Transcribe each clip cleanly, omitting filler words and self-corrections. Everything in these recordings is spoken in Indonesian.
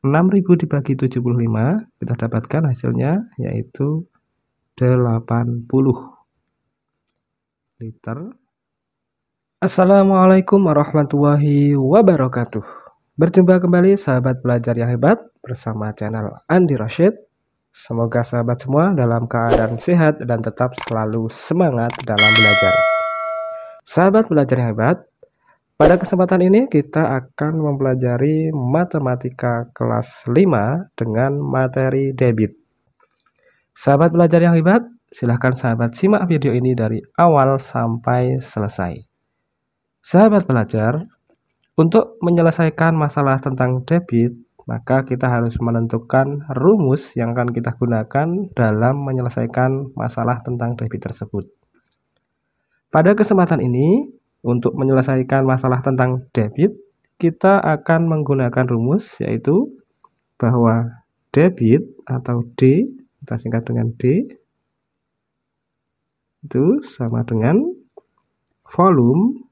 6.000 dibagi 75, kita dapatkan hasilnya yaitu 80 liter. Assalamualaikum warahmatullahi wabarakatuh. Berjumpa kembali sahabat belajar yang hebat bersama channel Andi Rashid. Semoga sahabat semua dalam keadaan sehat dan tetap selalu semangat dalam belajar. Sahabat belajar yang hebat, pada kesempatan ini kita akan mempelajari matematika kelas 5 dengan materi debit. Sahabat belajar yang hebat, silahkan sahabat simak video ini dari awal sampai selesai. Sahabat belajar, untuk menyelesaikan masalah tentang debit, maka kita harus menentukan rumus yang akan kita gunakan dalam menyelesaikan masalah tentang debit tersebut. Pada kesempatan ini, untuk menyelesaikan masalah tentang debit, kita akan menggunakan rumus yaitu bahwa debit atau D, kita singkat dengan D, itu sama dengan volume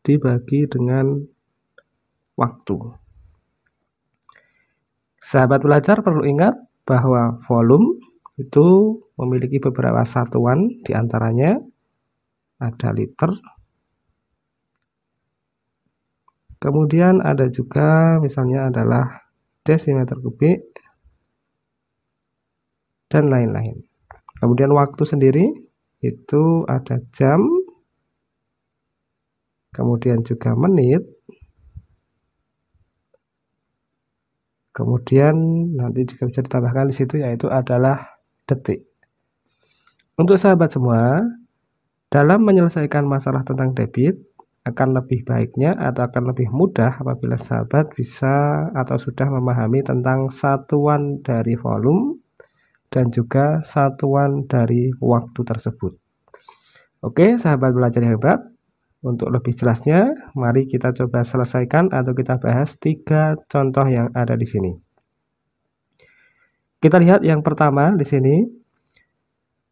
dibagi dengan waktu. Sahabat belajar perlu ingat bahwa volume itu memiliki beberapa satuan, diantaranya ada liter, kemudian ada juga misalnya adalah desimeter kubik, dan lain-lain. Kemudian waktu sendiri itu ada jam, kemudian juga menit, kemudian nanti juga bisa ditambahkan di situ yaitu adalah detik. Untuk sahabat semua, dalam menyelesaikan masalah tentang debit akan lebih baiknya atau akan lebih mudah apabila sahabat bisa atau sudah memahami tentang satuan dari volume dan juga satuan dari waktu tersebut. Oke, sahabat belajar yang hebat, untuk lebih jelasnya mari kita coba selesaikan atau kita bahas 3 contoh yang ada di sini. Kita lihat yang pertama di sini.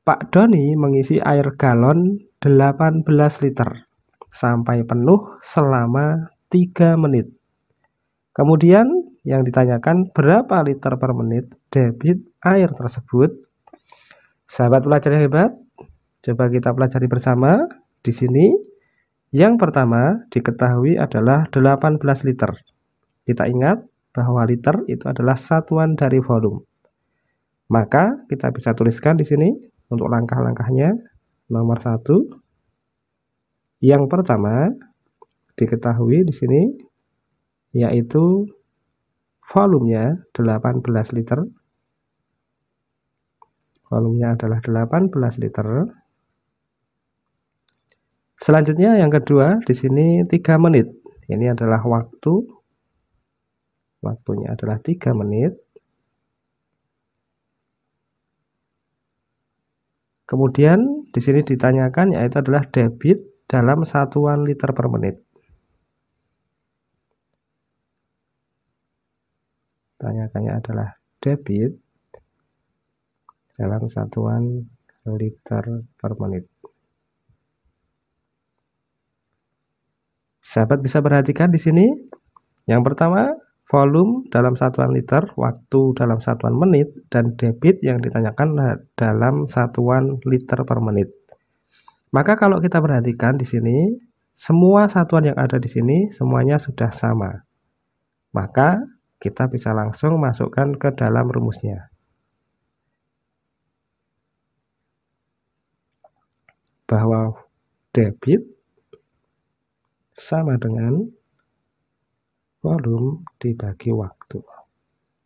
Pak Doni mengisi air galon 18 liter sampai penuh selama 3 menit. Kemudian yang ditanyakan berapa liter per menit debit air tersebut. Sahabat belajar yang hebat, coba kita pelajari bersama. Di sini yang pertama diketahui adalah 18 liter. Kita ingat bahwa liter itu adalah satuan dari volume. Maka kita bisa tuliskan di sini untuk langkah-langkahnya. Nomor 1, yang pertama diketahui di sini yaitu volumenya 18 liter. Volumenya adalah 18 liter. Selanjutnya yang kedua di sini 3 menit. Ini adalah waktu. Waktunya adalah 3 menit. Kemudian di sini ditanyakan yaitu adalah debit dalam satuan liter per menit. Tanyakannya adalah debit dalam satuan liter per menit. Sahabat bisa perhatikan di sini. Yang pertama, volume dalam satuan liter, waktu dalam satuan menit, dan debit yang ditanyakan dalam satuan liter per menit. Maka kalau kita perhatikan di sini, semua satuan yang ada di sini semuanya sudah sama. Maka kita bisa langsung masukkan ke dalam rumusnya. Bahwa debit sama dengan volume dibagi waktu.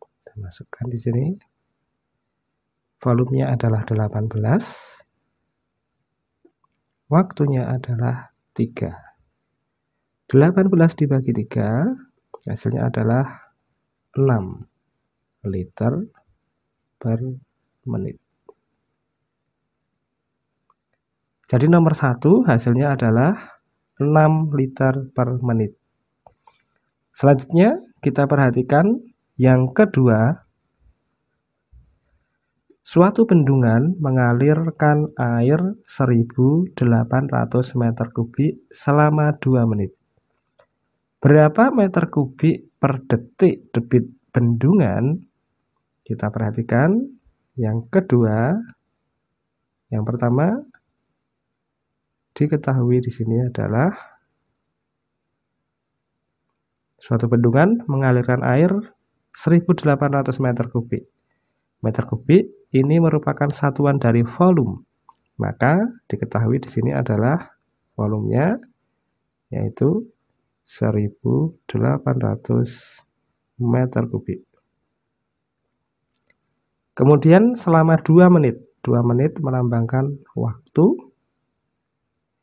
Kita masukkan di sini. Volumenya adalah 18. Waktunya adalah 3. 18 dibagi 3, hasilnya adalah 6 liter per menit. Jadi nomor 1 hasilnya adalah 6 liter per menit. Selanjutnya kita perhatikan yang kedua. Suatu bendungan mengalirkan air 1800 meter kubik selama 2 menit. Berapa meter kubik per detik debit bendungan, kita perhatikan yang kedua, yang pertama diketahui di sini adalah suatu bendungan mengalirkan air 1.800 meter kubik. Meter kubik ini merupakan satuan dari volume. Maka diketahui di sini adalah volumenya yaitu 1.800 meter kubik. Kemudian selama 2 menit, 2 menit melambangkan waktu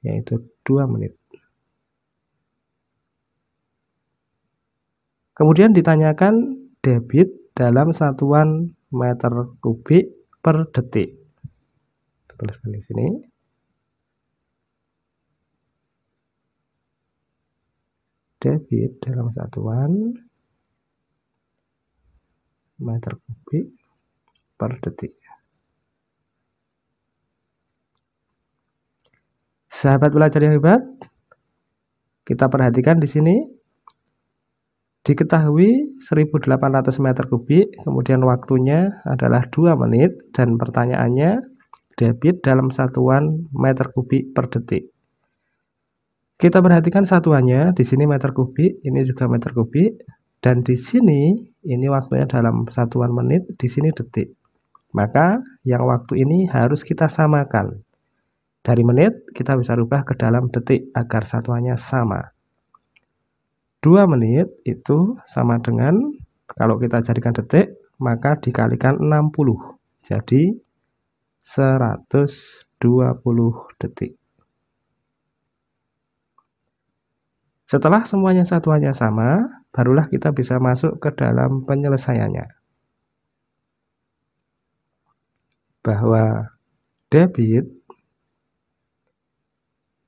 yaitu 2 menit. Kemudian ditanyakan debit dalam satuan meter kubik per detik. Tuliskan di sini. Debit dalam satuan meter kubik per detik. Sahabat belajar yang hebat, kita perhatikan di sini diketahui 1.800 meter kubik, kemudian waktunya adalah 2 menit dan pertanyaannya debit dalam satuan meter kubik per detik. Kita perhatikan satuannya, di sini meter kubik, ini juga meter kubik, dan di sini ini waktunya dalam satuan menit, di sini detik. Maka yang waktu ini harus kita samakan. Dari menit kita bisa rubah ke dalam detik agar satuannya sama. 2 menit itu sama dengan, kalau kita jadikan detik, maka dikalikan 60. Jadi 120 detik. Setelah semuanya satuannya sama, barulah kita bisa masuk ke dalam penyelesaiannya. Bahwa debit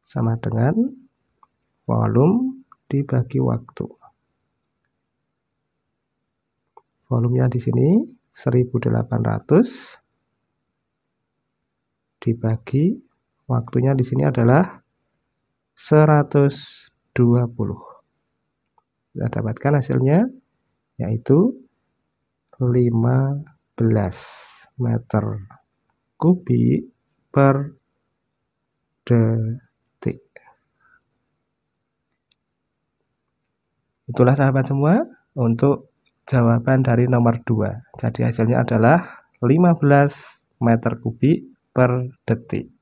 sama dengan volume dibagi waktu. Volumenya di sini 1.800 dibagi waktunya di sini adalah 120. Kita dapatkan hasilnya yaitu 15 meter kubik per detik. Itulah sahabat semua untuk jawaban dari nomor 2. Jadi hasilnya adalah 15 meter kubik per detik.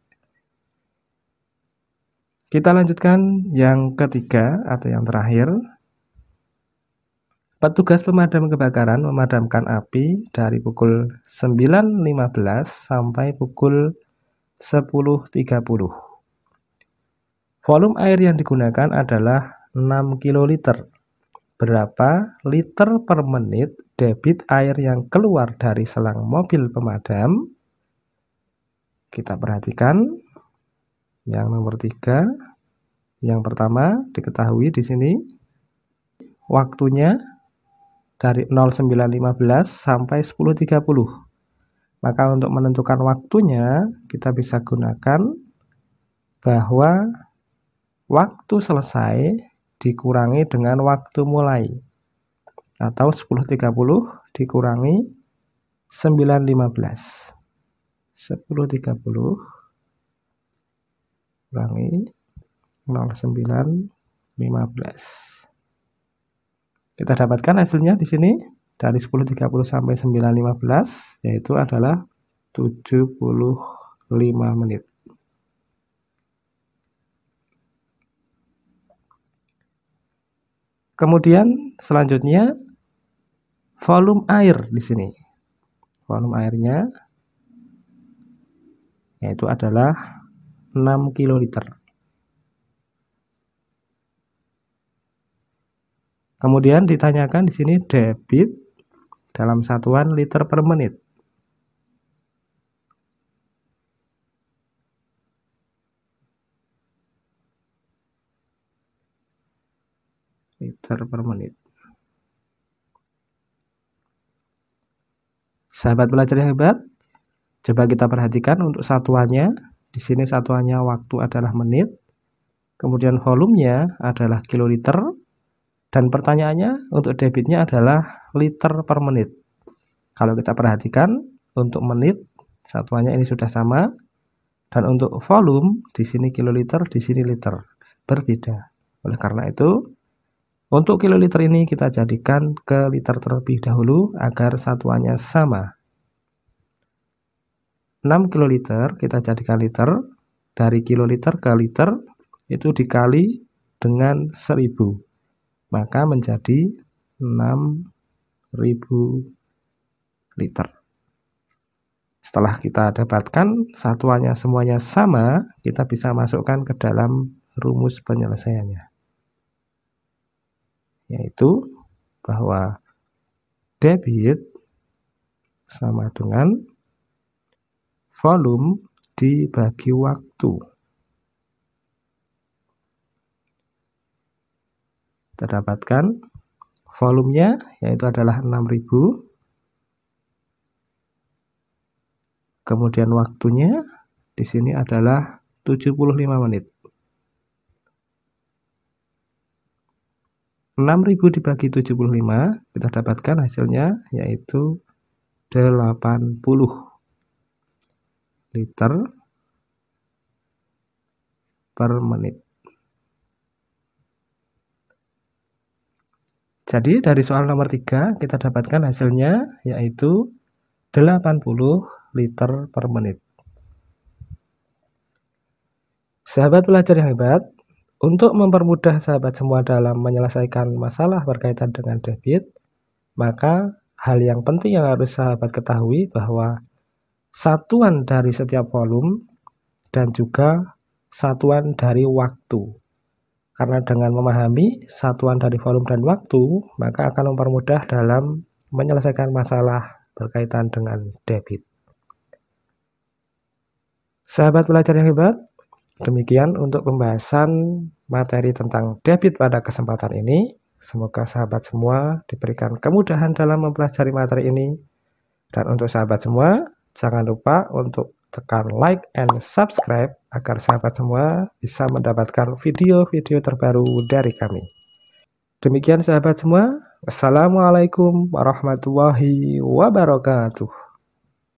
Kita lanjutkan yang ketiga atau yang terakhir. Petugas pemadam kebakaran memadamkan api dari pukul 9.15 sampai pukul 10.30. Volume air yang digunakan adalah 6 kiloliter. Berapa liter per menit debit air yang keluar dari selang mobil pemadam? Kita perhatikan yang nomor 3. Yang pertama diketahui di sini waktunya dari 09.15 sampai 10.30. Maka untuk menentukan waktunya kita bisa gunakan bahwa waktu selesai dikurangi dengan waktu mulai, atau 10.30 dikurangi 9.15. 10.30 kurangi 09.15. Kita dapatkan hasilnya di sini dari 10.30 sampai 9.15 yaitu adalah 75 menit. Kemudian selanjutnya volume air di sini. Volume airnya yaitu adalah 6 kiloliter. Kemudian ditanyakan di sini debit dalam satuan liter per menit. Liter per menit. Sahabat belajar yang hebat, coba kita perhatikan untuk satuannya. Di sini satuannya waktu adalah menit, kemudian volumenya adalah kiloliter, dan pertanyaannya untuk debitnya adalah liter per menit. Kalau kita perhatikan untuk menit satuannya ini sudah sama, dan untuk volume di sini kiloliter, di sini liter, berbeda. Oleh karena itu, untuk kiloliter ini kita jadikan ke liter terlebih dahulu agar satuannya sama. 6 kiloliter kita jadikan liter, dari kiloliter ke liter itu dikali dengan 1000, maka menjadi 6000 liter. Setelah kita dapatkan satuannya semuanya sama, kita bisa masukkan ke dalam rumus penyelesaiannya, yaitu bahwa debit sama dengan volume dibagi waktu. Kita dapatkan volumenya yaitu adalah 6000. Kemudian waktunya di sini adalah 75 menit. 6000 dibagi 75, kita dapatkan hasilnya yaitu 80 liter per menit. Jadi dari soal nomor 3 kita dapatkan hasilnya yaitu 80 liter per menit. Sahabat belajar yang hebat, untuk mempermudah sahabat semua dalam menyelesaikan masalah berkaitan dengan debit, maka hal yang penting yang harus sahabat ketahui bahwa satuan dari setiap volume dan juga satuan dari waktu. Karena dengan memahami satuan dari volume dan waktu, maka akan mempermudah dalam menyelesaikan masalah berkaitan dengan debit. Sahabat belajar yang hebat, demikian untuk pembahasan materi tentang debit pada kesempatan ini. Semoga sahabat semua diberikan kemudahan dalam mempelajari materi ini. Dan untuk sahabat semua, jangan lupa untuk tekan like and subscribe agar sahabat semua bisa mendapatkan video-video terbaru dari kami. Demikian sahabat semua, wassalamualaikum warahmatullahi wabarakatuh.